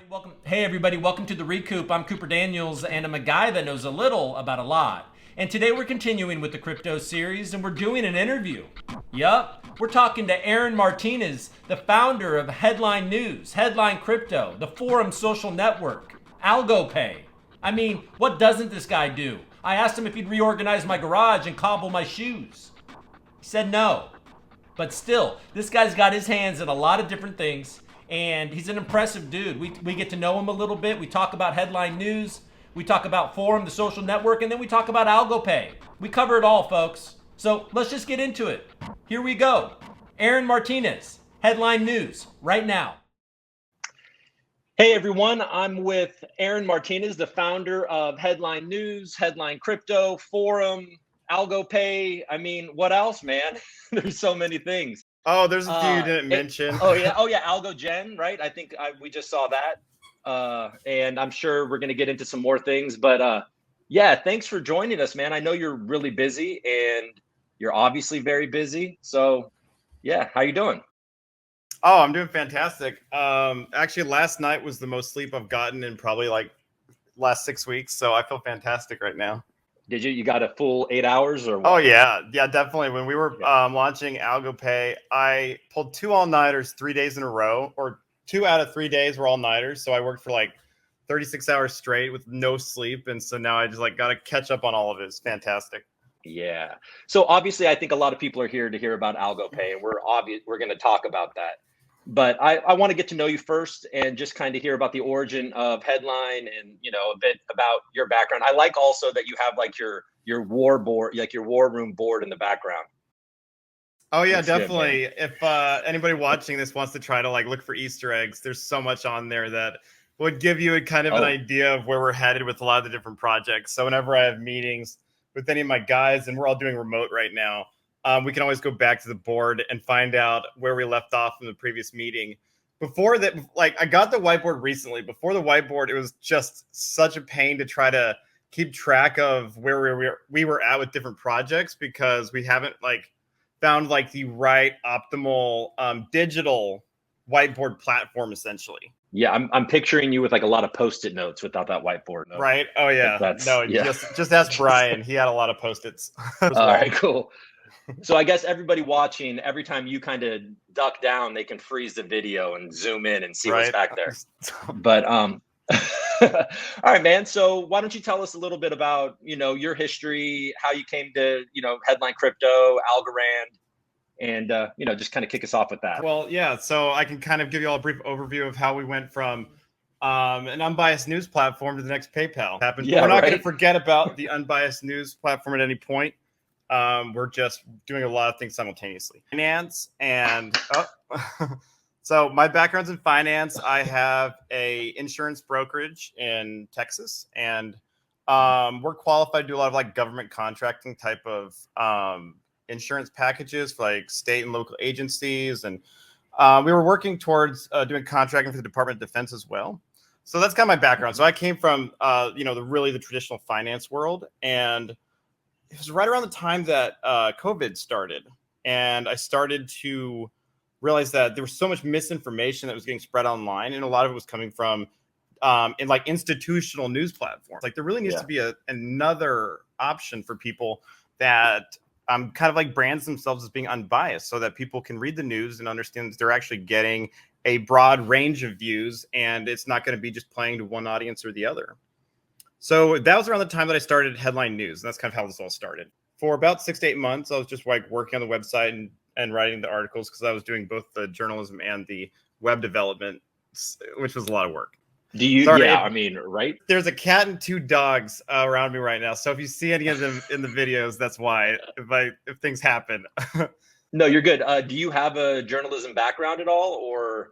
Welcome. Hey, everybody. Welcome to the ReCoop. I'm Cooper Daniels, and I'm a guy that knows a little about a lot. And today we're continuing with the crypto series, and we're doing an interview. Yup. We're talking to Aaron Martinez, the founder of Headline News, Headline Crypto, the Forum Social Network, AlgoPay. I mean, what doesn't this guy do? I asked him if he'd reorganize my garage and cobble my shoes. He said no. But still, this guy's got his hands in a lot of different things. And he's an impressive dude. We get to know him a little bit. We talk about Headline News. We talk about Forum, the social network. And then we talk about AlgoPay. We cover it all, folks. So let's just get into it. Here we go. Aaron Martinez, Headline News, right now. Hey, everyone. I'm with Aaron Martinez, the founder of Headline News, Headline Crypto, Forum, AlgoPay. I mean, what else, man? There's so many things. Oh, there's a few you didn't mention. Oh yeah, AlgoGen, right? I think we just saw that, and I'm sure we're gonna get into some more things. But yeah, thanks for joining us, man. I know you're really busy, and you're obviously very busy. So yeah, how you doing? Oh, I'm doing fantastic. Actually, last night was the most sleep I've gotten in probably like last 6 weeks. So I feel fantastic right now. Did you got a full 8 hours or what? Oh yeah, definitely. When we were launching AlgoPay, I pulled 2 all-nighters 3 days in a row, or 2 out of 3 days were all-nighters. So I worked for like 36 hours straight with no sleep, and so now I just like got to catch up on all of it. It's fantastic. Yeah. So obviously, I think a lot of people are here to hear about AlgoPay, and we're going to talk about that. But I want to get to know you first and just kind of hear about the origin of Headline and, you know, a bit about your background. I like also that you have like your war board, like your war room board in the background. Oh yeah, definitely. Good, if anybody watching this wants to try to like look for Easter eggs, there's so much on there that would give you a kind of an idea of where we're headed with a lot of the different projects. So whenever I have meetings with any of my guys, and we're all doing remote right now, we can always go back to the board and find out where we left off in the previous meeting. Before that, like I got the whiteboard recently. Before the whiteboard, it was just such a pain to try to keep track of where we were at with different projects, because we haven't like found like the right optimal digital whiteboard platform essentially. Yeah, I'm picturing you with like a lot of Post-it notes without that whiteboard. No. Right? Oh yeah. Just ask Brian. He had a lot of Post-its. All right, cool. So I guess everybody watching, every time you kind of duck down, they can freeze the video and zoom in and see what's back there. But all right, man. So why don't you tell us a little bit about, you know, your history, how you came to, you know, Headline Crypto, Algorand, and you know, just kind of kick us off with that. Well, yeah. So I can kind of give you all a brief overview of how we went from an unbiased news platform to the next PayPal happened. Yeah, we're not going to forget about the unbiased news platform at any point. We're just doing a lot of things simultaneously. Finance and so my background's in finance. I have a insurance brokerage in Texas, and we're qualified to do a lot of like government contracting type of insurance packages for like state and local agencies. And we were working towards doing contracting for the Department of Defense as well. So that's kind of my background. So I came from, you know, the traditional finance world, and it was right around the time that COVID started, and I started to realize that there was so much misinformation that was getting spread online, and a lot of it was coming from in like institutional news platforms. Like there really needs to be another option for people that kind of like brands themselves as being unbiased, so that people can read the news and understand that they're actually getting a broad range of views, and it's not going to be just playing to one audience or the other. So that was around the time that I started Headline News, and that's kind of how this all started. For about 6 to 8 months, I was just like working on the website and writing the articles, because I was doing both the journalism and the web development, which was a lot of work. Do you? Sorry, yeah, I mean, right? There's a cat and 2 dogs around me right now, so if you see any of them in the videos, that's why. If things happen. No, you're good. Do you have a journalism background at all, or?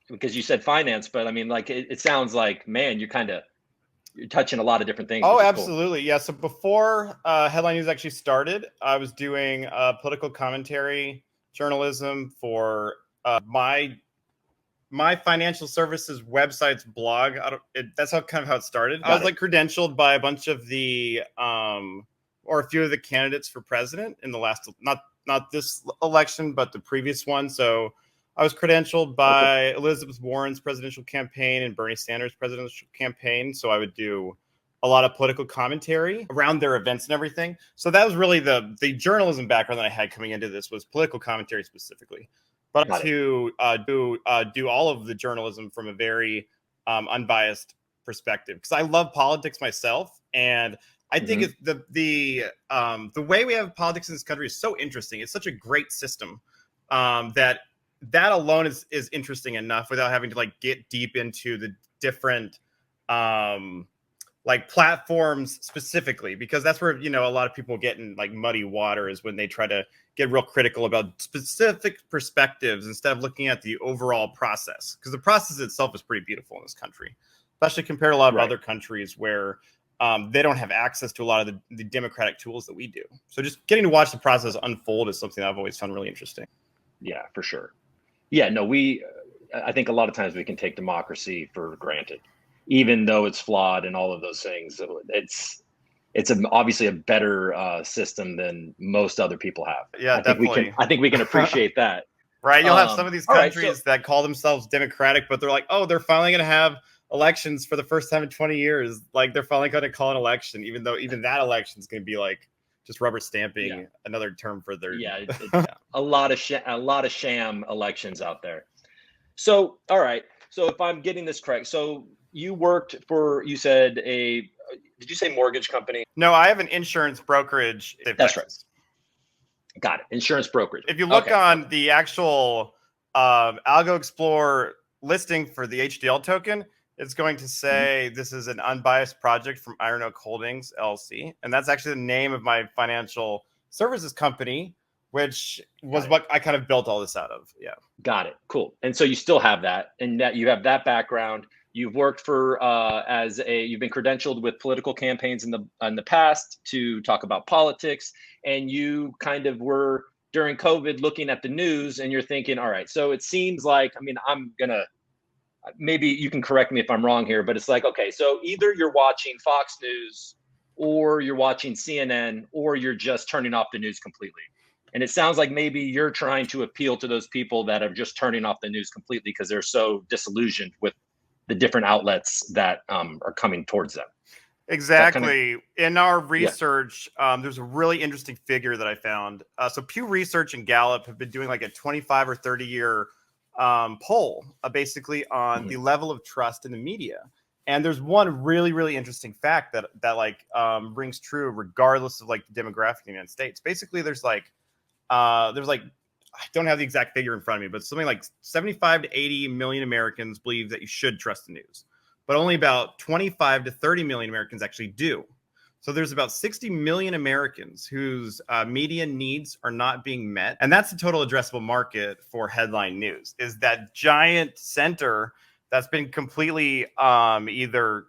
Because you said finance, but I mean, like it sounds like, man, you're touching a lot of different things. Oh, absolutely. Cool. Yeah. So before Headline News actually started, I was doing political commentary journalism for my financial services website's blog. That's how it started. I was like credentialed by a bunch of the or a few of the candidates for president in the last, not this election, but the previous one. So I was credentialed by Elizabeth Warren's presidential campaign and Bernie Sanders' presidential campaign. So I would do a lot of political commentary around their events and everything. So that was really the journalism background that I had coming into this, was political commentary specifically. But to do all of the journalism from a very unbiased perspective, because I love politics myself, and I think it's the way we have politics in this country is so interesting. It's such a great system that alone is interesting enough without having to like get deep into the different like platforms specifically, because that's where, you know, a lot of people get in like muddy water, is when they try to get real critical about specific perspectives instead of looking at the overall process, because the process itself is pretty beautiful in this country, especially compared to a lot of other countries where they don't have access to a lot of the democratic tools that we do. So just getting to watch the process unfold is something that I've always found really interesting. Yeah, for sure. Yeah, no, I think a lot of times we can take democracy for granted, even though it's flawed and all of those things. It's obviously a better system than most other people have. Yeah, definitely. I think we can appreciate that. Right. You'll have some of these countries that call themselves democratic, but they're like, oh, they're finally going to have elections for the first time in 20 years. Like, they're finally going to call an election, even though even that election is going to be like just rubber stamping another term for their. Yeah, a lot of sham elections out there. So, all right. So if I'm getting this correct, so you worked for, you said did you say mortgage company? No, I have an insurance brokerage. That's right. Got it. Insurance brokerage. If you look on the actual Algo Explore listing for the HDL token, it's going to say this is an unbiased project from Iron Oak Holdings, LLC. And that's actually the name of my financial services company, which was what I kind of built all this out of. Yeah. Got it. Cool. And so you still have that, and that you have that background. You've worked for you've been credentialed with political campaigns in the past to talk about politics, and you kind of were during COVID looking at the news, and you're thinking, all right, so it seems like, I mean, maybe you can correct me if I'm wrong here, but it's like, okay, so either you're watching Fox News or you're watching CNN, or you're just turning off the news completely. And it sounds like maybe you're trying to appeal to those people that are just turning off the news completely because they're so disillusioned with the different outlets that are coming towards them. Exactly. In our research, there's a really interesting figure that I found. So Pew Research and Gallup have been doing like a 25 or 30 year poll basically on the level of trust in the media. And there's one really, really interesting fact that like rings true regardless of like the demographic in the United States. Basically, there's like I don't have the exact figure in front of me, but something like 75 to 80 million Americans believe that you should trust the news, but only about 25 to 30 million Americans actually do. So there's about 60 million Americans whose media needs are not being met. And that's the total addressable market for headline news, is that giant center that's been completely either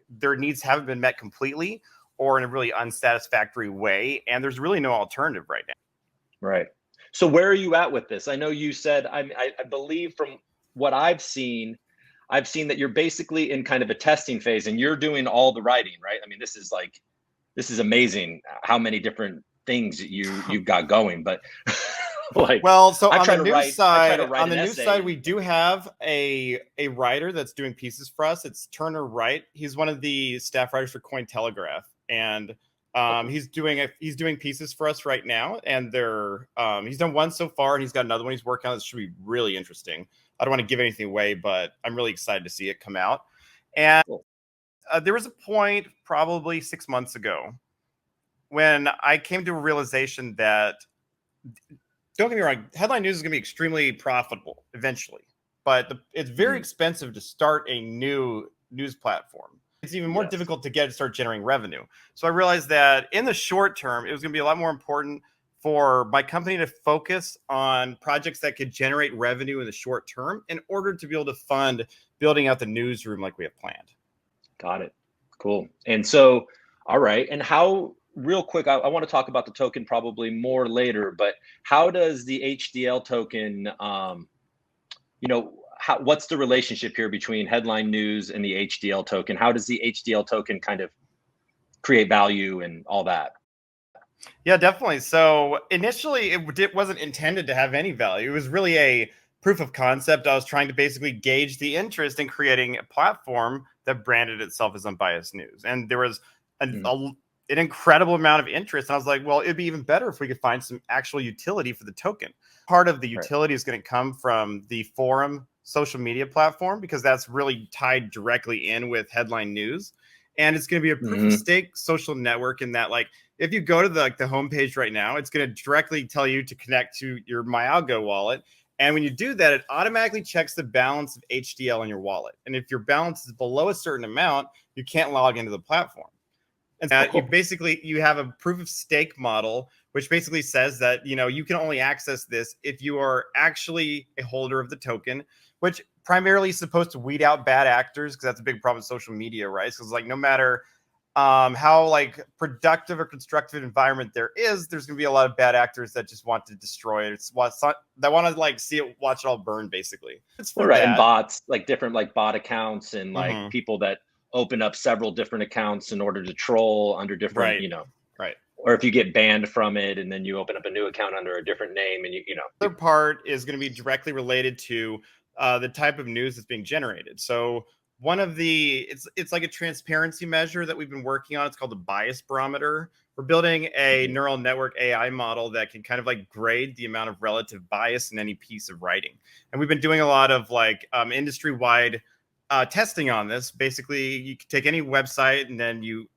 their needs haven't been met completely or in a really unsatisfactory way. And there's really no alternative right now. Right. So where are you at with this? I know you said, I believe from what I've seen that you're basically in kind of a testing phase and you're doing all the writing, right? I mean, this is amazing how many different things you've got going, but like, well, so on the news side, we do have a writer that's doing pieces for us. It's Turner Wright. He's one of the staff writers for Cointelegraph, and he's doing pieces for us right now, and he's done one so far, and he's got another one he's working on that should be really interesting. I don't want to give anything away, but I'm really excited to see it come out. And there was a point probably 6 months ago when I came to a realization that, don't get me wrong, headline news is going to be extremely profitable eventually, but it's very expensive to start a new news platform. It's even more difficult to start generating revenue. So I realized that in the short term, it was going to be a lot more important for my company to focus on projects that could generate revenue in the short term in order to be able to fund building out the newsroom like we have planned. Got it. Cool. And so, all right. And how, real quick, I want to talk about the token probably more later, but how does the HDL token, what's the relationship here between headline news and the HDL token? How does the HDL token kind of create value and all that? Yeah, definitely. So initially it wasn't intended to have any value. It was really proof of concept, I was trying to basically gauge the interest in creating a platform that branded itself as unbiased news. And there was an incredible amount of interest. And I was like, well, it'd be even better if we could find some actual utility for the token. Part of the utility is going to come from the forum social media platform, because that's really tied directly in with headline news. And it's going to be a proof of stake social network in that, like, if you go to the homepage right now, it's going to directly tell you to connect to your MyAlgo wallet. And when you do that, it automatically checks the balance of HDL in your wallet. And if your balance is below a certain amount, you can't log into the platform. And that you have a proof of stake model, which basically says that, you can only access this if you are actually a holder of the token, which primarily is supposed to weed out bad actors, because that's a big problem with social media, right? Because no matter how productive or constructive environment there's going to be a lot of bad actors that just want to destroy it. That want to see it, watch it all burn, basically. It's and bots, different bot accounts, and people that open up several different accounts in order to troll under different, or if you get banned from it and then you open up a new account under a different name, and the other part is going to be directly related to the type of news that's being generated. So one of it's like a transparency measure that we've been working on. It's called the bias barometer. We're building a neural network AI model that can kind of grade the amount of relative bias in any piece of writing. And we've been doing a lot of industry-wide testing on this. Basically, you can take any website, and then you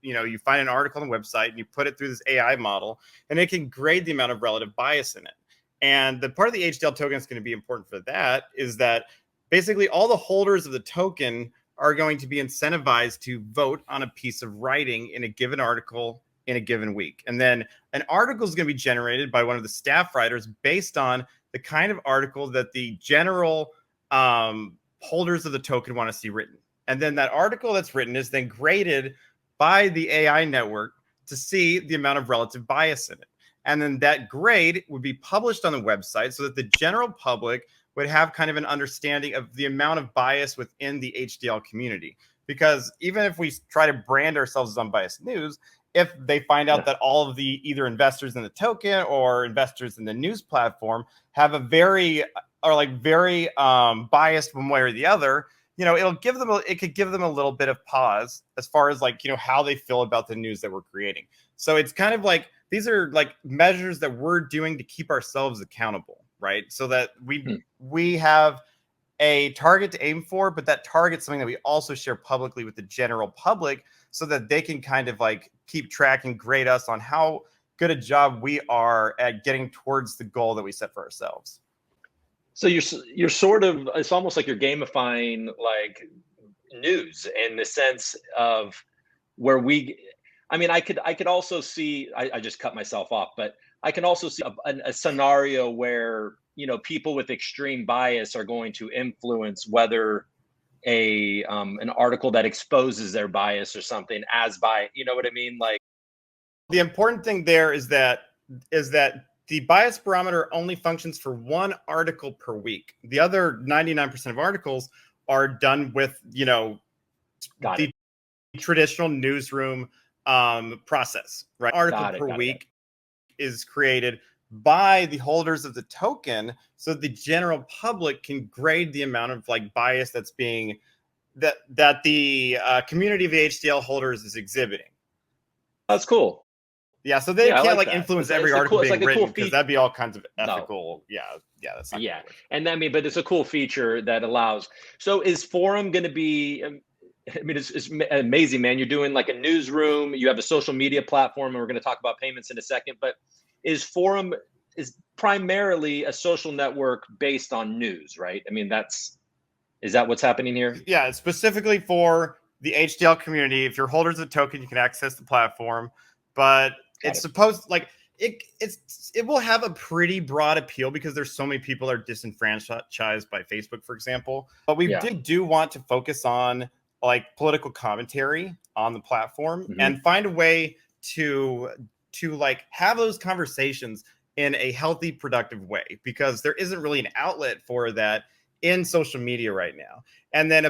find an article on the website, and you put it through this AI model, and it can grade the amount of relative bias in it. And the part of the HDL token that's going to be important for that is that basically all the holders of the token are going to be incentivized to vote on a piece of writing in a given article in a given week. And then an article is going to be generated by one of the staff writers based on the kind of article that the general holders of the token want to see written. And then that article that's written is then graded by the AI network to see the amount of relative bias in it. And then that grade would be published on the website so that the general public would have kind of an understanding of the amount of bias within the HDL community. Because even if we try to brand ourselves as unbiased news, if they find out that all of the either investors in the token or investors in the news platform have a very biased one way or the other, it could give them a little bit of pause as far as how they feel about the news that we're creating. So it's kind of these are measures that we're doing to keep ourselves accountable, right? So that we have a target to aim for, but that target's something that we also share publicly with the general public so that they can kind of keep track and grade us on how good a job we are at getting towards the goal that we set for ourselves. So you're sort of, it's almost like you're gamifying news in the sense of where I could also see, I just cut myself off, but I can also see a scenario where, people with extreme bias are going to influence whether an article that exposes their bias or something as by, you know what I mean? The important thing there is that the bias barometer only functions for one article per week. The other 99% of articles are done with, the traditional newsroom process, right? Article per week is created by the holders of the token so the general public can grade the amount of bias that's being that the community of the HDL holders is exhibiting. That's cool. Yeah, so they can't influence every article being written, because that'd be all kinds of ethical. No. Yeah, that's not but it's a cool feature that allows. So is Forum going to be? It's amazing, man. You're doing a newsroom. You have a social media platform, and we're going to talk about payments in a second. But is Forum primarily a social network based on news, right? Is that what's happening here? Yeah, it's specifically for the HDL community. If you're holders of the token, you can access the platform, but it's supposed it will have a pretty broad appeal because there's so many people that are disenfranchised by Facebook, for example. But we do want to focus on political commentary on the platform and find a way to have those conversations in a healthy, productive way, because there isn't really an outlet for that in social media right now. And then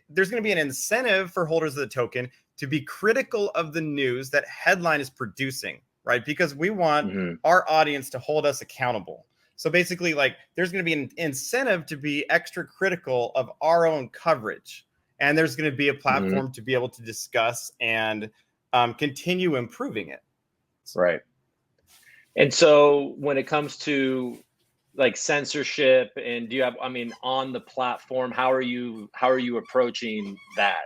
there's going to be an incentive for holders of the token to be critical of the news that headline is producing, right? Because we want our audience to hold us accountable. So basically, like, there's going to be an incentive to be extra critical of our own coverage. And there's going to be a platform to be able to discuss and continue improving it. Right. And so when it comes to like censorship, and do you have, I mean, on the platform, how are you approaching that?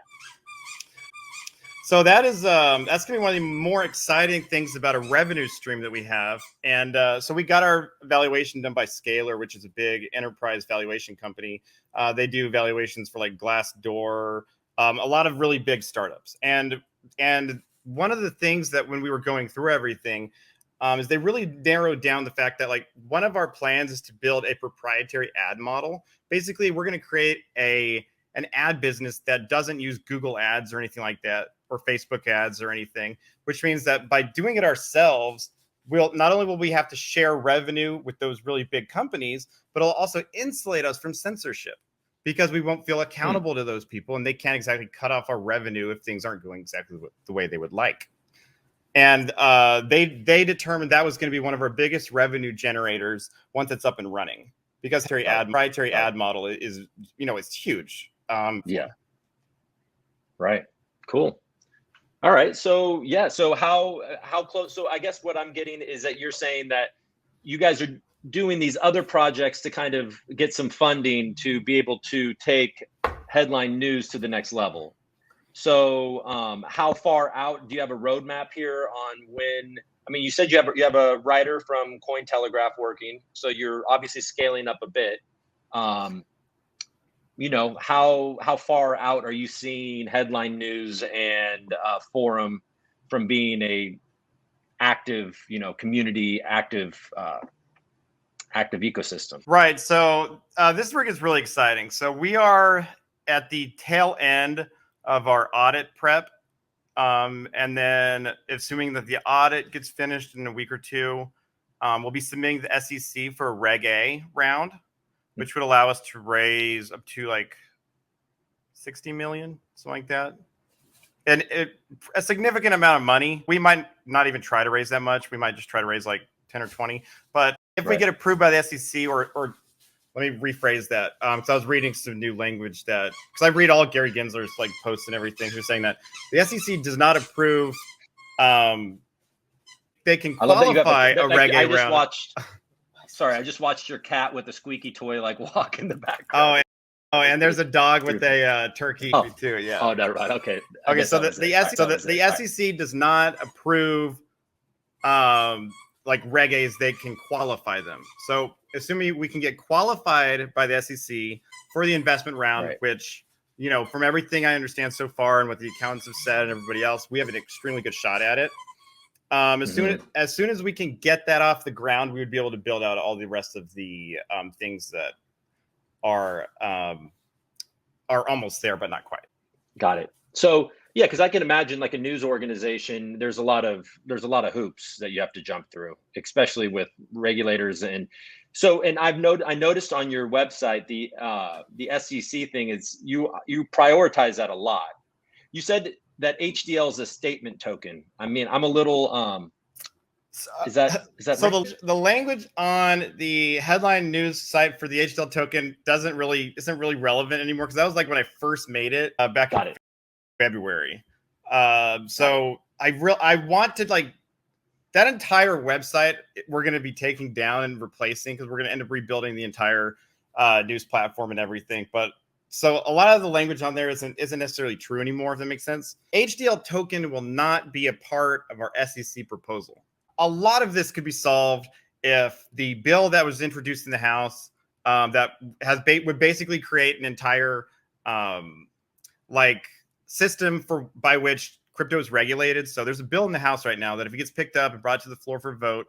So that is that's going to be one of the more exciting things about a revenue stream that we have. And so we got our valuation done by Scalar, which is a big enterprise valuation company. They do valuations for like Glassdoor, a lot of really big startups. And one of the things that when we were going through everything is they really narrowed down the fact that like one of our plans is to build a proprietary ad model. Basically, we're going to create an ad business that doesn't use Google ads or anything like that, or Facebook ads or anything, which means that by doing it ourselves, not only will we have to share revenue with those really big companies, but it'll also insulate us from censorship because we won't feel accountable to those people and they can't exactly cut off our revenue if things aren't going exactly the way they would like. And they determined that was going to be one of our biggest revenue generators once it's up and running, because proprietary ad model is, it's huge. Yeah. Right. Cool. All right. So yeah. So how close? So I guess what I'm getting is that you're saying that you guys are doing these other projects to kind of get some funding to be able to take headline news to the next level. So how far out do you have a roadmap here on when? I mean, you said you have a writer from Cointelegraph working, so you're obviously scaling up a bit. How far out are you seeing headline news and forum from being a active, community active ecosystem? Right. So this work is really exciting. So we are at the tail end of our audit prep. And then assuming that the audit gets finished in a week or two, we'll be submitting to the SEC for a Reg A round, which would allow us to raise up to like 60 million, something like that. And a significant amount of money. We might not even try to raise that much. We might just try to raise like 10 or 20. But if we get approved by the SEC, or let me rephrase that. So I was reading some new language because I read all Gary Gensler's like posts and everything. Who's saying that the SEC does not approve. They can qualify a Reg A round. I just watched your cat with a squeaky toy like walk in the background. And there's a dog with a turkey too. Yeah. Oh, no, right. Okay. Okay. So the SEC does not approve like Reg A's. They can qualify them. So assuming we can get qualified by the SEC for the investment round, which, from everything I understand so far and what the accountants have said and everybody else, we have an extremely good shot at it. As soon as we can get that off the ground, we would be able to build out all the rest of the things that are almost there, but not quite. Got it. So yeah, because I can imagine like a news organization, there's a lot of hoops that you have to jump through, especially with regulators. And so, and I noticed on your website the SEC thing is you prioritize that a lot. You said that HDL is a statement token. I mean, I'm a little is that so right? the language on the headline news site for the HDL token isn't really relevant anymore, because that was like when I first made it back in February. So I want to like that entire website we're going to be taking down and replacing, because we're going to end up rebuilding the entire news platform and everything. But so a lot of the language on there isn't necessarily true anymore, if that makes sense. HDL token will not be a part of our SEC proposal. A lot of this could be solved if the bill that was introduced in the House would basically create an entire system by which crypto is regulated. So there's a bill in the House right now that if it gets picked up and brought to the floor for vote,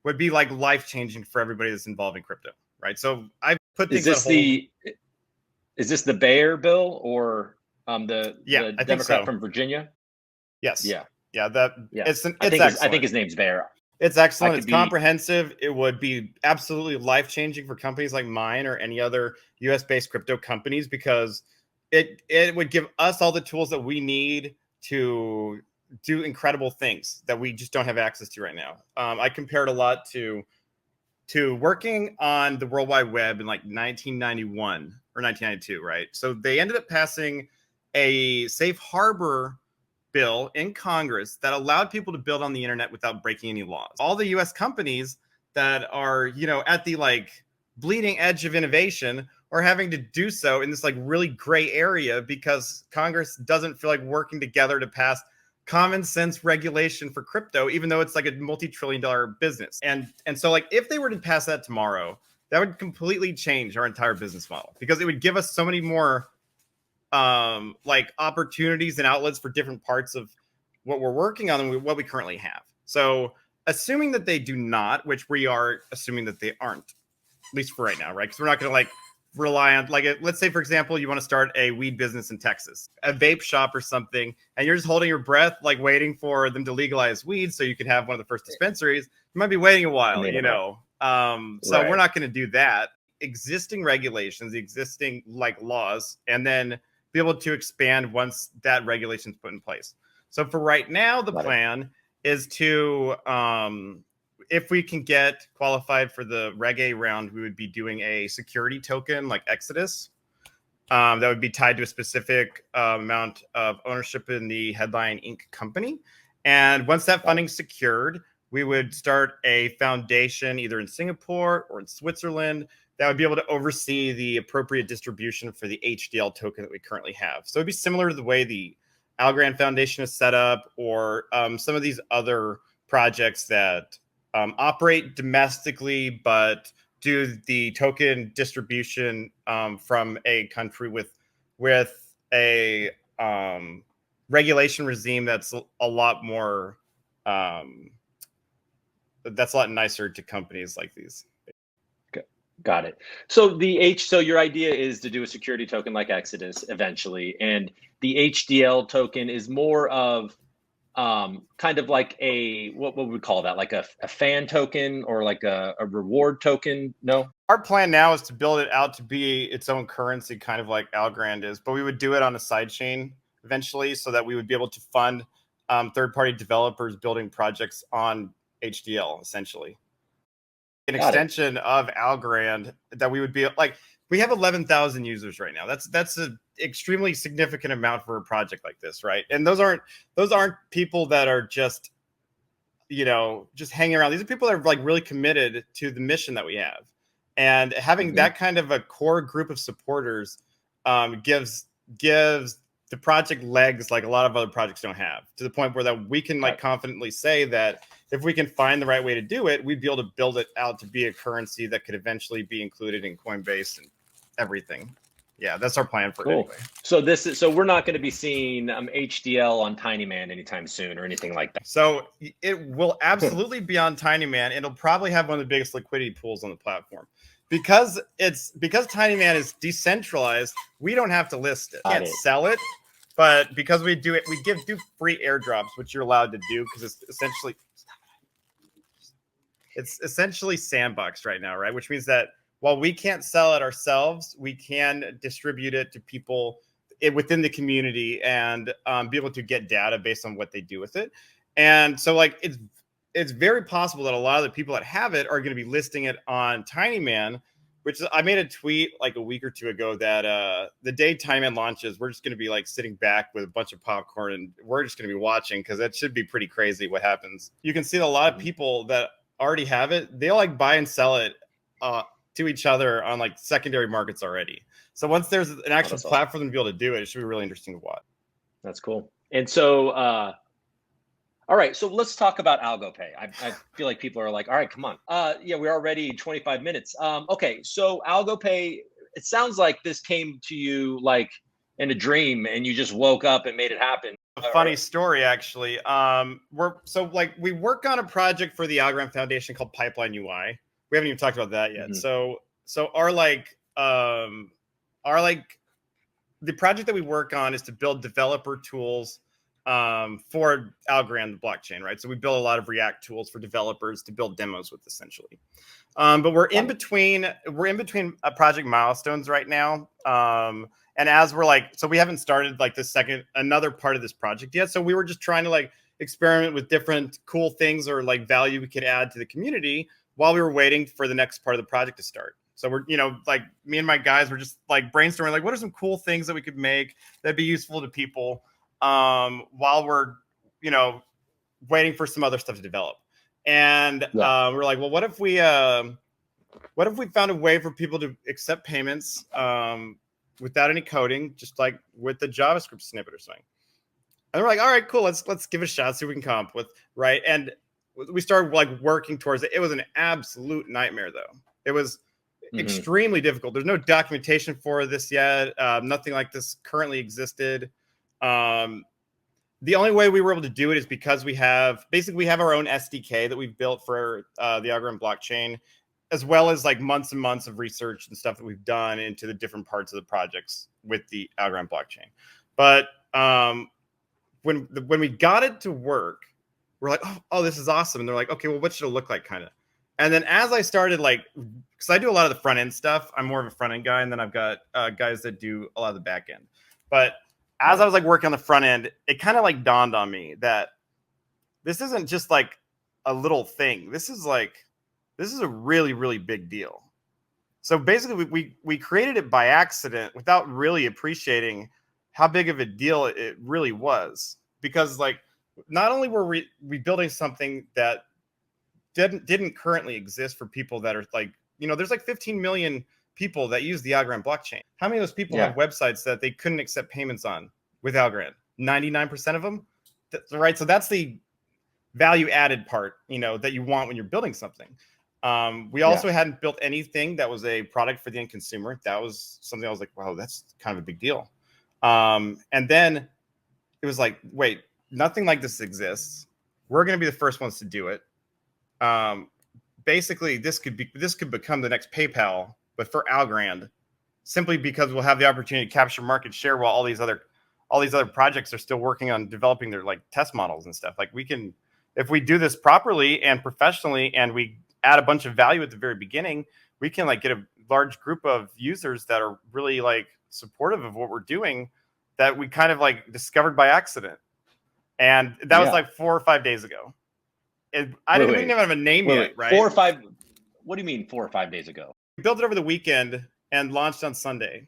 would be like life-changing for everybody that's involved in crypto, right? So I've put things Is this the Bayer bill or the Democrat from Virginia? Yes. Yeah. Yeah. It's excellent. I think his name's Bayer. It's excellent. It's comprehensive. It would be absolutely life-changing for companies like mine or any other US-based crypto companies, because it would give us all the tools that we need to do incredible things that we just don't have access to right now. I compared a lot to to working on the World Wide Web in like 1991 or 1992, right? So they ended up passing a safe harbor bill in Congress that allowed people to build on the internet without breaking any laws. All the US companies that are, at the like bleeding edge of innovation are having to do so in this like really gray area because Congress doesn't feel like working together to pass common sense regulation for crypto, even though it's like a multi-trillion-dollar business. And so like if they were to pass that tomorrow, that would completely change our entire business model because it would give us so many more like opportunities and outlets for different parts of what we're working on and what we currently have. So assuming that they do not, which we are assuming that they aren't, at least for right now, right? Because we're not going to like rely on like let's say, for example, you want to start a weed business in Texas, a vape shop or something, and you're just holding your breath, like waiting for them to legalize weed so you can have one of the first dispensaries. You might be waiting a while, So we're not going to do that. Existing regulations, existing like laws, and then be able to expand once that regulation's put in place. So for right now, the plan is to if we can get qualified for the Reg A round, we would be doing a security token like Exodus that would be tied to a specific amount of ownership in the Headline Inc. company. And once that funding's secured, we would start a foundation either in Singapore or in Switzerland that would be able to oversee the appropriate distribution for the HDL token that we currently have. So it'd be similar to the way the Algorand Foundation is set up or some of these other projects that operate domestically, but do the token distribution from a country with a regulation regime that's a lot more that's a lot nicer to companies like these. Got it. So so your idea is to do a security token like Exodus eventually, and the HDL token is more of kind of like what would we call that? Like a fan token or like a reward token? No? Our plan now is to build it out to be its own currency, kind of like Algorand is, but we would do it on a side chain eventually so that we would be able to fund third-party developers building projects on HDL, essentially. An extension of Algorand that we would be like, we have 11,000 users right now. That's an extremely significant amount for a project like this, right? And those aren't people that are just hanging around. These are people that are like really committed to the mission that we have, and having that kind of a core group of supporters gives the project legs like a lot of other projects don't have, to the point where that we can like confidently say that if we can find the right way to do it, we'd be able to build it out to be a currency that could eventually be included in Coinbase and everything. Yeah, that's our plan for it anyway. So we're not going to be seeing HDL on TinyMan anytime soon or anything like that. So it will absolutely be on TinyMan. It'll probably have one of the biggest liquidity pools on the platform. Because TinyMan is decentralized, we don't have to list it. Can't sell it, but because we do it, we do free airdrops, which you're allowed to do because it's essentially sandboxed right now, right? Which means that while we can't sell it ourselves, we can distribute it to people within the community and be able to get data based on what they do with it. And so like it's very possible that a lot of the people that have it are going to be listing it on TinyMan, which I made a tweet like a week or two ago that the day TinyMan launches, we're just going to be like sitting back with a bunch of popcorn and we're just going to be watching because that should be pretty crazy what happens. You can see that a lot of people that already have it, they'll like buy and sell it to each other on like secondary markets already. So once there's an actual platform to be able to do it, it should be really interesting to watch. That's cool. And so, all right, so let's talk about AlgoPay. I feel like people are like, all right, come on. Yeah, we're already 25 minutes. Okay, so AlgoPay, it sounds like this came to you like in a dream and you just woke up and made it happen. A funny story, actually. We work on a project for the Algorand Foundation called Pipeline UI. We haven't even talked about that yet. So the project that we work on is to build developer tools for Algorand, the blockchain, right? So we build a lot of React tools for developers to build demos with, essentially. But we're in between project milestones right now. And as we're so we haven't started like another part of this project yet. So we were just trying to like experiment with different cool things or like value we could add to the community while we were waiting for the next part of the project to start. So we're, like me and my guys were just like brainstorming, like what are some cool things that we could make that'd be useful to people while we're, waiting for some other stuff to develop. And we're like, well, what if we found a way for people to accept payments without any coding, just like with the JavaScript snippet or something? And we're like, all right, cool. Let's give it a shot, see what we can come up with, right? And we started like working towards it. It was an absolute nightmare, though. It was extremely difficult. There's no documentation for this yet. Nothing like this currently existed. The only way we were able to do it is because we have our own SDK that we've built for the Algorand blockchain, as well as like months and months of research and stuff that we've done into the different parts of the projects with the Algorand blockchain. But when we got it to work, we're like, oh, this is awesome. And they're like, okay, well, what should it look like, kind of? And then as I started, like, because I do a lot of the front end stuff, I'm more of a front end guy, and then I've got guys that do a lot of the back end. But as I was like working on the front end, it kind of like dawned on me that this isn't just like a little thing. This is a really, really big deal. So basically, we created it by accident without really appreciating how big of a deal it really was. Because like, not only were we building something that didn't currently exist for people that are like, there's like 15 million people that use the Algorand blockchain. How many of those people have websites that they couldn't accept payments on with Algorand? 99% of them, right? So that's the value added part, that you want when you're building something. We also hadn't built anything that was a product for the end consumer. That was something I was like, wow, that's kind of a big deal. And then it was like, wait, nothing like this exists. We're going to be the first ones to do it. Basically, this could become the next PayPal, but for Algorand, simply because we'll have the opportunity to capture market share while all these other projects are still working on developing their like test models and stuff. Like we can, if we do this properly and professionally, and we add a bunch of value at the very beginning, we can like get a large group of users that are really like supportive of what we're doing, that we kind of like discovered by accident. And that was like 4 or 5 days ago. I didn't even have a name yet, right? 4 or 5. What do you mean 4 or 5 days ago? We built it over the weekend and launched on Sunday.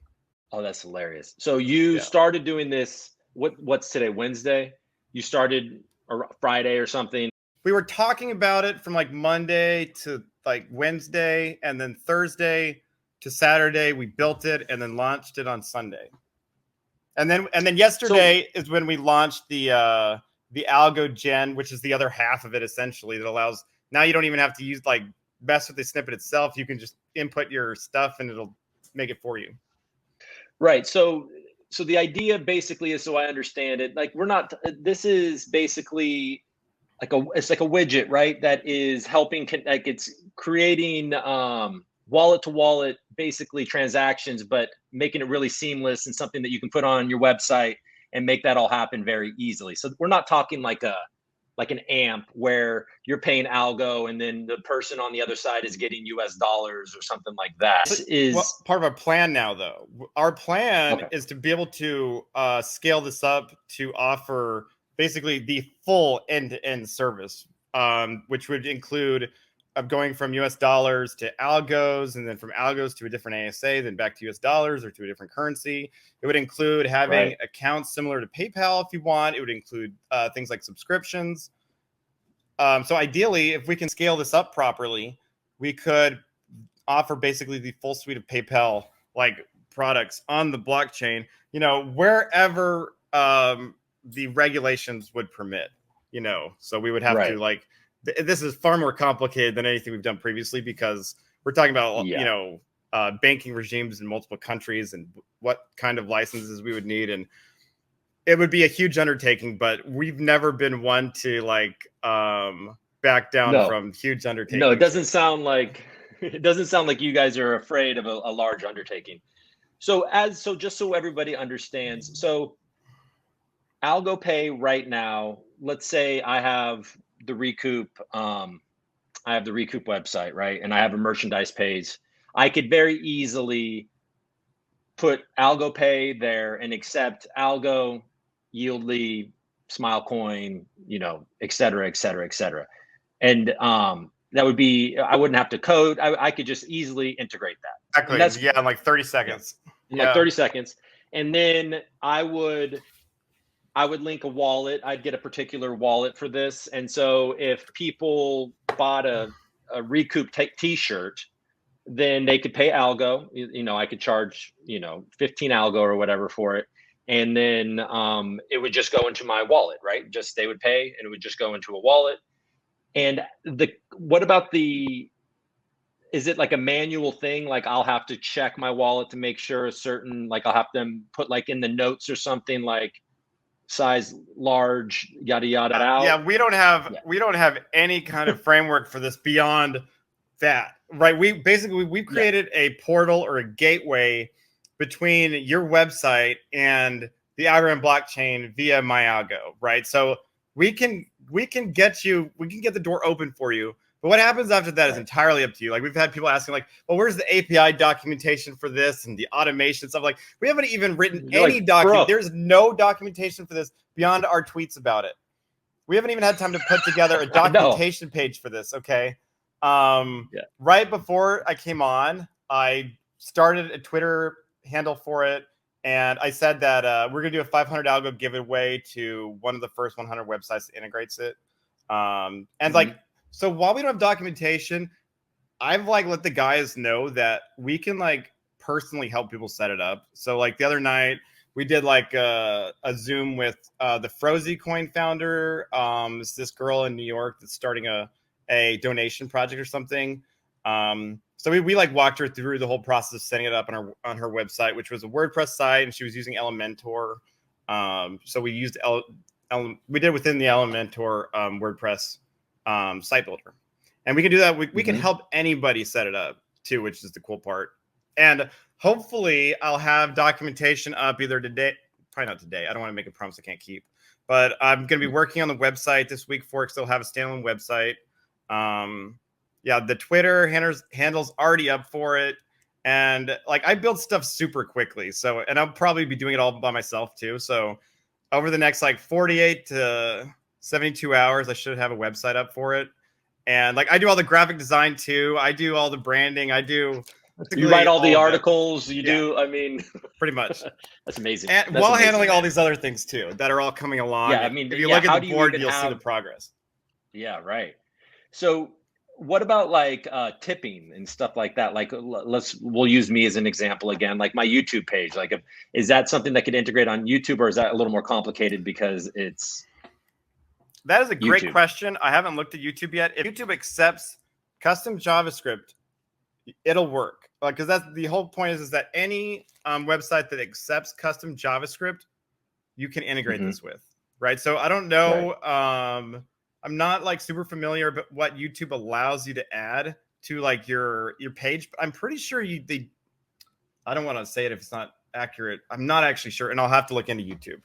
Oh, that's hilarious. So you started doing this. What's today? Wednesday? You started or Friday or something? We were talking about it from like Monday to like Wednesday, and then Thursday to Saturday. We built it and then launched it on Sunday. And then yesterday is when we launched the Algo Gen, which is the other half of it essentially, that allows, now you don't even have to mess with the snippet itself. You can just input your stuff and it'll make it for you. Right. So the idea basically is, so I understand it, like this is basically it's like a widget, right? That is helping, like it's creating wallet to wallet, basically transactions, but making it really seamless and something that you can put on your website and make that all happen very easily. So we're not talking like an AMP where you're paying Algo and then the person on the other side is getting US dollars or something like that. This is part of our plan now, though. Our plan is to be able to scale this up to offer basically the full end-to-end service, which would include going from US dollars to Algos, and then from Algos to a different ASA, then back to US dollars or to a different currency. It would include having accounts similar to PayPal if you want. It would include things like subscriptions. So ideally, if we can scale this up properly, we could offer basically the full suite of PayPal like products on the blockchain, wherever the regulations would permit, so we would have to this is far more complicated than anything we've done previously, because we're talking about, banking regimes in multiple countries and what kind of licenses we would need. And it would be a huge undertaking, but we've never been one to back down from huge undertakings. No, it doesn't sound like you guys are afraid of a large undertaking. So just so everybody understands, so AlgoPay right now, let's say I have the ReCoop, website, right? And I have a merchandise page. I could very easily put AlgoPay there and accept Algo, Yieldly, Smilecoin, et cetera, et cetera, et cetera. And That would be, I wouldn't have to code. I could just easily integrate that. Exactly. Yeah, in like 30 seconds. Yeah. Like 30 seconds. And then I would link a wallet. I'd get a particular wallet for this. And so if people bought a ReCoop t-shirt, then they could pay Algo. I could charge, 15 Algo or whatever for it. And then it would just go into my wallet, right? Just they would pay and it would just go into a wallet. And what about is it like a manual thing? Like I'll have to check my wallet to make sure like I'll have them put like in the notes or something like size large, yada, yada out. Yeah, we don't have any kind of framework for this beyond that, right? We've created a portal or a gateway between your website and the Algorand blockchain via MyAlgo, right? So we can get the door open for you. But what happens after that is entirely up to you. Like we've had people asking like, well, where's the API documentation for this and the automation stuff? Like we haven't even written any document. There's no documentation for this beyond our tweets about it. We haven't even had time to put together a documentation page for this. Okay. Right before I came on, I started a Twitter handle for it. And I said that we're going to do a 500 Algo giveaway to one of the first 100 websites that integrates it. So while we don't have documentation, I've like let the guys know that we can like personally help people set it up. So like the other night we did like a Zoom with the Frozy Coin founder. It's this girl in New York that's starting a donation project or something. So we like walked her through the whole process of setting it up on her website, which was a WordPress site, and she was using Elementor. So we used we did within the Elementor WordPress site builder, and we can do that. We can help anybody set it up too, which is the cool part. And hopefully, I'll have documentation up either today, probably not today. I don't want to make a promise I can't keep, but I'm going to be working on the website this week for it. Because they'll have a standalone website. Yeah, the Twitter handle's already up for it. And like I build stuff super quickly. So, and I'll probably be doing it all by myself too. So over the next like 48 to 72 hours, I should have a website up for it. And like I do all the graphic design too. I do all the branding. You write all the articles. You do. I mean, pretty much. That's amazing. And while handling all these other things too that are all coming along. Yeah, I mean, if you look at the board, you'll see the progress. Yeah, right. So what about like tipping and stuff like that? Like we'll use me as an example again, like my YouTube page. Like is that something that could integrate on YouTube, or is that a little more complicated because it's That is a great question. I haven't looked at YouTube yet. If YouTube accepts custom JavaScript, it'll work. Because that's the whole point is that any website that accepts custom JavaScript, you can integrate this with, right? So I don't know. Right. I'm not like super familiar, but what YouTube allows you to add to like your page. I'm pretty sure I don't want to say it if it's not accurate. I'm not actually sure, and I'll have to look into YouTube.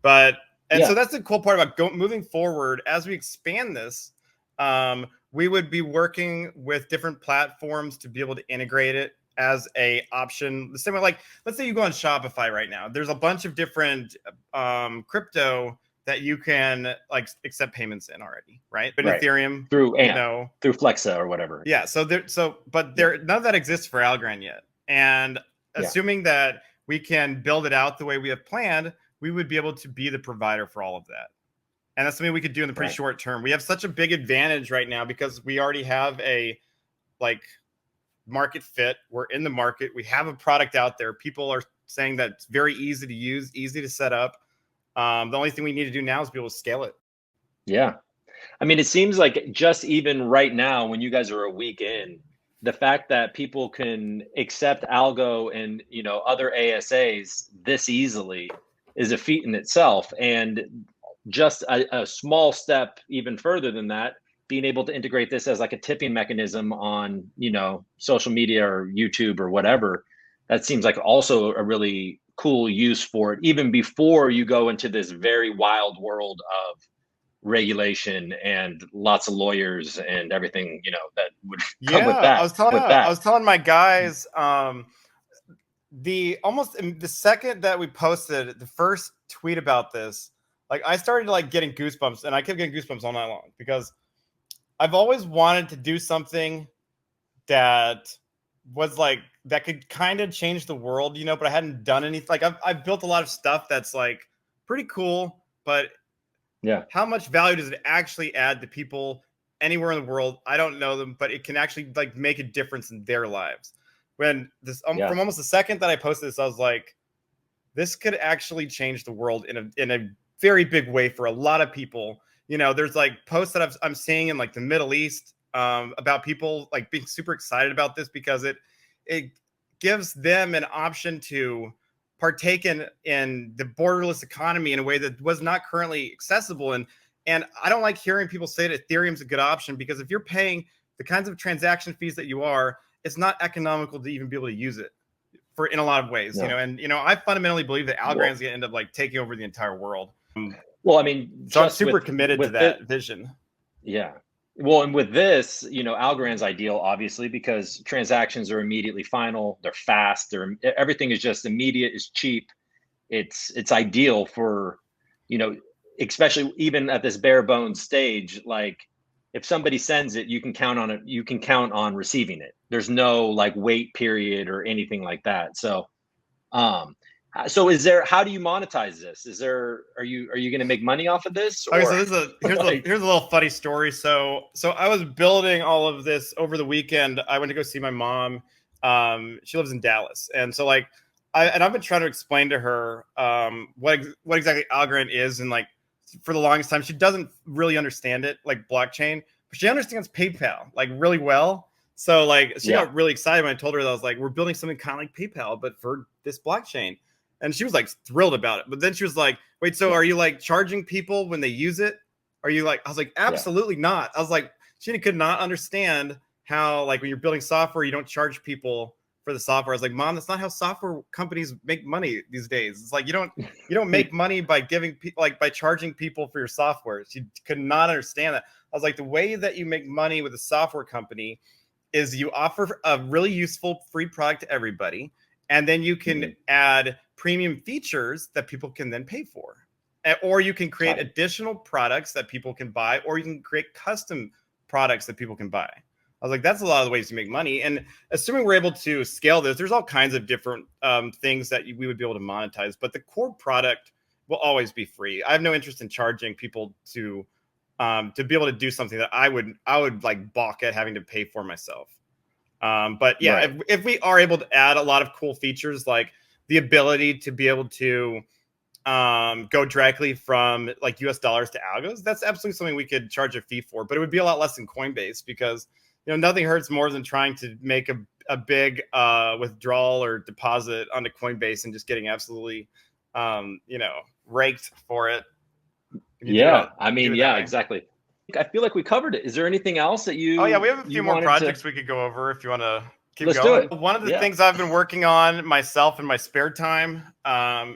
But so that's the cool part about moving forward as we expand this. We would be working with different platforms to be able to integrate it as a option. The same way, like let's say you go on Shopify right now. There's a bunch of different crypto that you can like accept payments in already, right? But Ethereum through through Flexa or whatever. Yeah. But none of that exists for Algorand yet. And assuming that we can build it out the way we have planned, we would be able to be the provider for all of that. And that's something we could do in the pretty short term. We have such a big advantage right now because we already have a like market fit. We're in the market. We have a product out there. People are saying that it's very easy to use, easy to set up. The only thing we need to do now is be able to scale it. Yeah. I mean, it seems like just even right now, when you guys are a week in, the fact that people can accept Algo and, other ASAs this easily is a feat in itself. And just a small step even further than that, being able to integrate this as like a tipping mechanism on, social media or YouTube or whatever, that seems like also a really cool use for it, even before you go into this very wild world of regulation and lots of lawyers and everything, that would come with that. I was telling my guys, the second that we posted the first tweet about this, like I started like getting goosebumps, and I kept getting goosebumps all night long because I've always wanted to do something that was like that could kind of change the world, you know, but I hadn't done anything. Like I've built a lot of stuff that's like pretty cool, but Yeah. how much value does it actually add to people anywhere in the world? I don't know them, but it can actually like make a difference in their lives. When this from almost the second that I posted this, I was like, this could actually change the world in a very big way for a lot of people. You know, there's like posts that I'm seeing in like the Middle East about people like being super excited about this because it gives them an option to partake in the borderless economy in a way that was not currently accessible. And I don't like hearing people say that Ethereum's a good option, because if you're paying the kinds of transaction fees that you are, it's not economical to even be able to use it for in a lot of ways, you know. And you know, I fundamentally believe that Algorand's gonna end up like taking over the entire world. Well, I mean, so I'm super committed to that vision. Yeah. Well, and with this, you know, Algorand's ideal, obviously, because transactions are immediately final. They're fast. Everything is just immediate. It's cheap. It's ideal for, you know, especially even at this bare bones stage. Like, if somebody sends it, you can count on it. You can count on receiving it. There's no like wait period or anything like that. So, so how do you monetize this? Are you going to make money off of this? Okay, so here's a little funny story. So I was building all of this over the weekend. I went to go see my mom. She lives in Dallas. And so like, I've been trying to explain to her what exactly Algorand is. And like, for the longest time, she doesn't really understand it, like blockchain, but she understands PayPal like really well. So like, she got really excited when I told her that. I was like, we're building something kind of like PayPal, but for this blockchain. And she was like thrilled about it. But then she was like, wait, so are you like charging people when they use it? Are you like, I was like, absolutely not. I was like, she could not understand how like when you're building software, you don't charge people for the software. I was like, Mom, that's not how software companies make money these days. It's like, you don't make money by giving people, like by charging people for your software. She could not understand that. I was like, the way that you make money with a software company is you offer a really useful free product to everybody. And then you can add premium features that people can then pay for. Or you can create additional products that people can buy, or you can create custom products that people can buy. I was like, that's a lot of the ways to make money. And assuming we're able to scale this, there's all kinds of different things that we would be able to monetize. But the core product will always be free. I have no interest in charging people to be able to do something that I would like balk at having to pay for myself. But yeah, if we are able to add a lot of cool features, like the ability to be able to go directly from like US dollars to algos, that's absolutely something we could charge a fee for. But it would be a lot less than Coinbase, because you know, nothing hurts more than trying to make a big withdrawal or deposit onto Coinbase and just getting absolutely you know, raked for it. Yeah, I mean, yeah, exactly. I feel like we covered it. Is there anything else that you? Oh yeah, we have a few more projects we could go over if you want to keep Let's going. do it. One of the things I've been working on myself in my spare time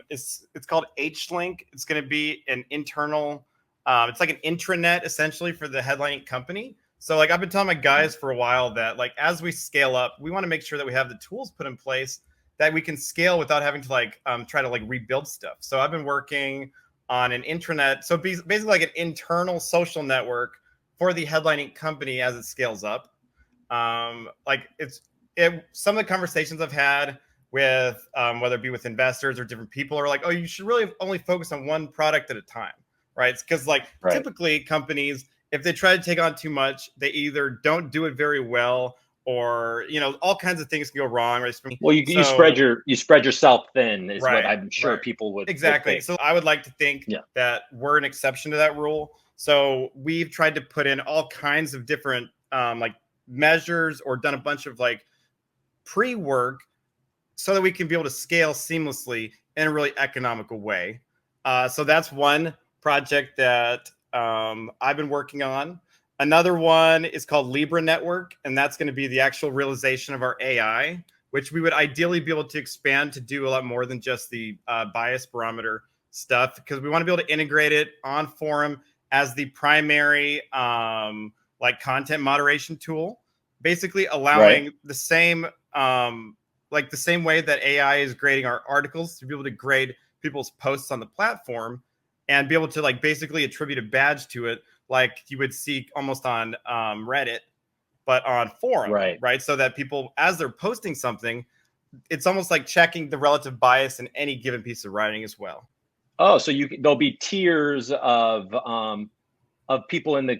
it's called HLink. It's going to be an internal, it's like an intranet essentially for the headlining company. So like I've been telling my guys for a while that like as we scale up, we want to make sure that we have the tools put in place that we can scale without having to like try to like rebuild stuff. So I've been working on an intranet, so basically like an internal social network for the headlining company as it scales up. Like some of the conversations I've had with whether it be with investors or different people are like, oh, you should really only focus on one product at a time, right? It's because like typically companies, if they try to take on too much, they either don't do it very well, or you know, all kinds of things can go wrong. Right? Well, you spread yourself thin is what I'm sure people would exactly. Would think. So I would like to think that we're an exception to that rule. So we've tried to put in all kinds of different like measures, or done a bunch of like pre-work so that we can be able to scale seamlessly in a really economical way. So that's one project that I've been working on. Another one is called Libra Network, and that's going to be the actual realization of our AI, which we would ideally be able to expand to do a lot more than just the bias barometer stuff, because we want to be able to integrate it on Forum as the primary like content moderation tool, basically allowing the same like the same way that AI is grading our articles, to be able to grade people's posts on the platform and be able to like basically attribute a badge to it, like you would see almost on Reddit, but on forum, right? So that people, as they're posting something, it's almost like checking the relative bias in any given piece of writing as well. Oh, so there'll be tiers of people in the,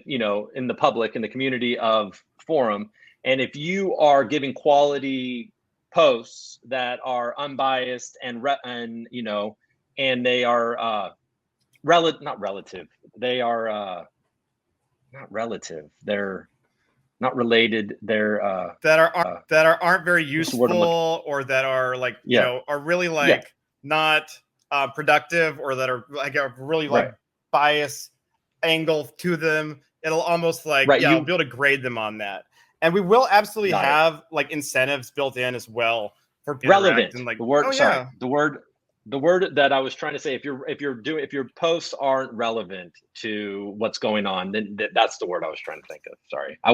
in the public, in the community of forum. And if you are giving quality posts that are unbiased and they are not relative. They are not relative. They're not related. They're that aren't very useful, or that are like are really like not productive, or that are like a really like bias angle to them. It'll almost like you'll be able to grade them on that. And we will absolutely have like incentives built in as well for people relevant. And like the word, the word that I was trying to say, if your posts aren't relevant to what's going on, then that's the word I was trying to think of. Sorry, I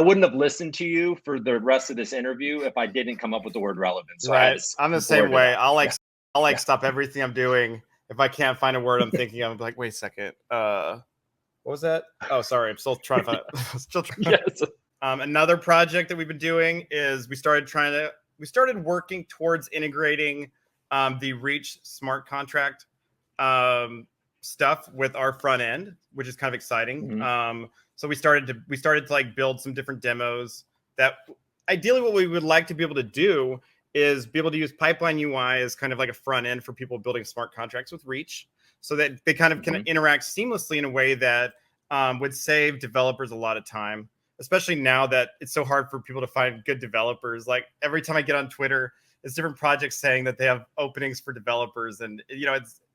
wouldn't have listened to you for the rest of this interview if I didn't come up with the word relevant. So I'm the same way. I'll stop everything I'm doing if I can't find a word I'm thinking of. I'm like, wait a second. What was that? Oh, sorry. I'm still trying to find. Yes. Another project that we've been doing is we started working towards integrating the Reach smart contract stuff with our front end, which is kind of exciting. Mm-hmm. So we started to like build some different demos that ideally what we would like to be able to do is be able to use Pipeline UI as kind of like a front end for people building smart contracts with Reach, so that they kind of can interact seamlessly in a way that would save developers a lot of time, especially now that it's so hard for people to find good developers. Like every time I get on Twitter, it's different projects saying that they have openings for developers, and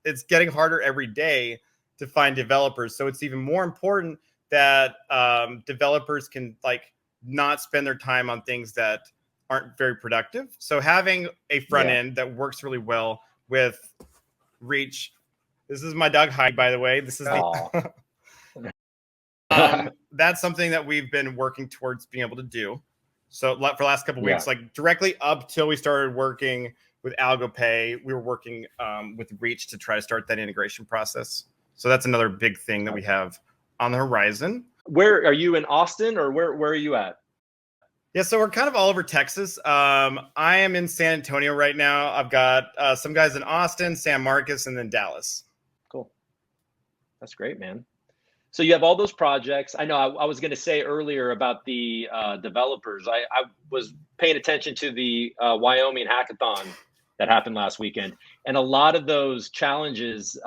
it's getting harder every day to find developers. So it's even more important that developers can like not spend their time on things that aren't very productive. So having a front end that works really well with Reach. This is my dog Hyde, by the way. This is that's something that we've been working towards being able to do. So for the last couple of weeks, like directly up till we started working with AlgoPay, we were working with Reach to try to start that integration process. So that's another big thing that we have on the horizon. Where are you, in Austin, or where are you at? Yeah, so we're kind of all over Texas. I am in San Antonio right now. I've got some guys in Austin, San Marcos, and then Dallas. Cool. That's great, man. So you have all those projects. I know I was going to say earlier about the developers. I was paying attention to the Wyoming hackathon that happened last weekend, and a lot of those challenges,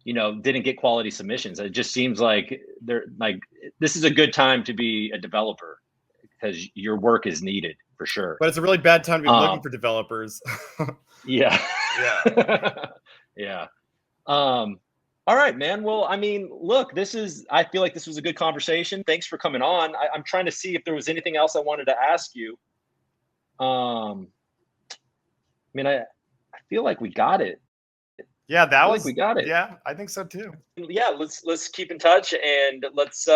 didn't get quality submissions. It just seems like this is a good time to be a developer because your work is needed for sure. But it's a really bad time to be looking for developers. Yeah. All right, man. Well, I mean, look, I feel like this was a good conversation. Thanks for coming on. I'm trying to see if there was anything else I wanted to ask you. I feel like we got it. Yeah, we got it. Yeah, I think so too. Yeah, let's keep in touch, and let's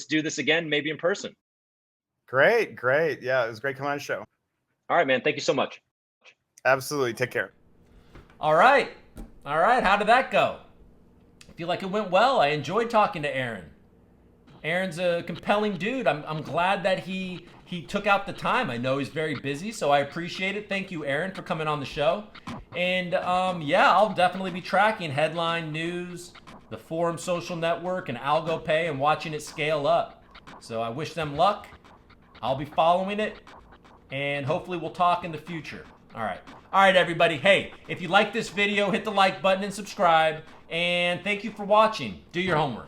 do this again, maybe in person. Great. Yeah, it was great coming on the show. All right, man. Thank you so much. Absolutely. Take care. All right. How did that go? I feel like it went well. I enjoyed talking to Aaron. Aaron's a compelling dude. I'm glad that he took out the time. I know he's very busy, so I appreciate it. Thank you, Aaron, for coming on the show. And I'll definitely be tracking headline news, the Forum social network, and AlgoPay, and watching it scale up. So I wish them luck. I'll be following it, and hopefully we'll talk in the future. All right, everybody. Hey, if you like this video, hit the like button and subscribe. And thank you for watching. Do your homework.